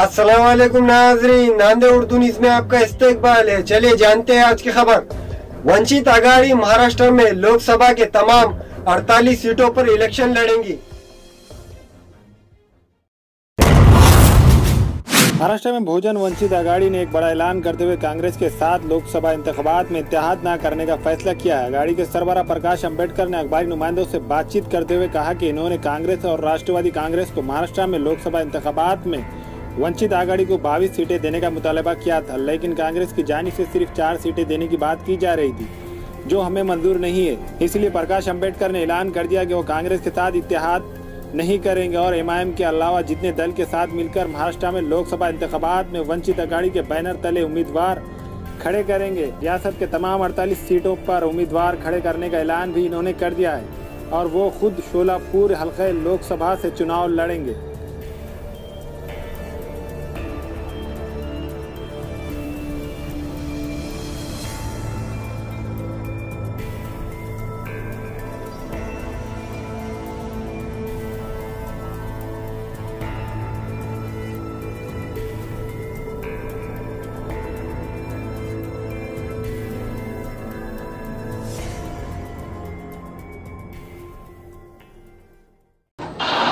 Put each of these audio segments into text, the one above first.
अस्सलाम वालेकुम नाज़रीन, नांदेड़ उर्दू न्यूज़ में आपका इस्तकबाल है। चलिए जानते हैं आज की खबर। वंचित आघाड़ी महाराष्ट्र में लोकसभा के तमाम 48 सीटों पर इलेक्शन लड़ेंगी। महाराष्ट्र में बहुजन वंचित आघाड़ी ने एक बड़ा ऐलान करते हुए कांग्रेस के साथ लोकसभा इंतखाबात में इत्तेहाद न करने का फैसला किया है। आघाड़ी के सरबराह प्रकाश अंबेडकर ने अखबारी नुमाइंदों से बातचीत करते हुए कहा कि इन्होंने कांग्रेस और राष्ट्रवादी कांग्रेस को महाराष्ट्र में लोकसभा इंतखाबात में वंचित आघाड़ी को 22 सीटें देने का मुतालबा किया था, लेकिन कांग्रेस की जानिब से सिर्फ 4 सीटें देने की बात की जा रही थी, जो हमें मंजूर नहीं है। इसलिए प्रकाश अंबेडकर ने ऐलान कर दिया कि वो कांग्रेस के साथ इत्तेहाद नहीं करेंगे और एमआईएम के अलावा जितने दल के साथ मिलकर महाराष्ट्र में लोकसभा इंतखाबात में वंचित आघाड़ी के बैनर तले उम्मीदवार खड़े करेंगे। रियासत के तमाम 48 सीटों पर उम्मीदवार खड़े करने का ऐलान भी इन्होंने कर दिया है और वो खुद शोलापुर हल्के लोकसभा से चुनाव लड़ेंगे।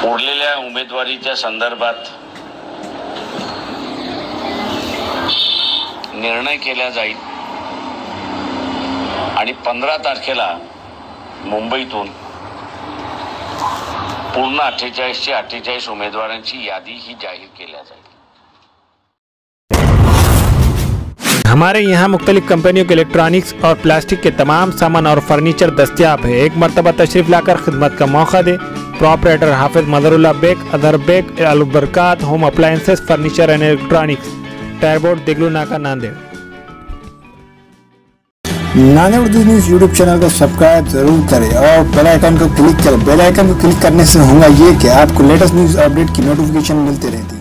उरलेल्या उमेदवारीच्या संदर्भात निर्णय केला जाईल आणि 15 तारखेला मुंबईतून पूर्ण 48 उमेदवारांची यादी ही जाहीर केल्या जाईल। हमारे यहाँ मुख्तलिफ कंपनियों के इलेक्ट्रॉनिक्स और प्लास्टिक के तमाम सामान और फर्नीचर दस्तियाब है। एक मरतबा तशरीफ लाकर खिदमत का मौका दे। प्रोपराइटर हाफिज मदरुल्लाह बेग, अदर Baig, Albarkat home appliances, furniture and electronics, टायरबोर्ड, Deglur Naka, Nanded. Nanded Urdu news YouTube channel को सब्सक्राइब जरूर करें और बेल आइकन को क्लिक करें। बेल आइकन को क्लिक करने से होगा ये कि आपको लेटेस्ट न्यूज़ अपडेट की नोटिफिकेशन मिलती रहती है।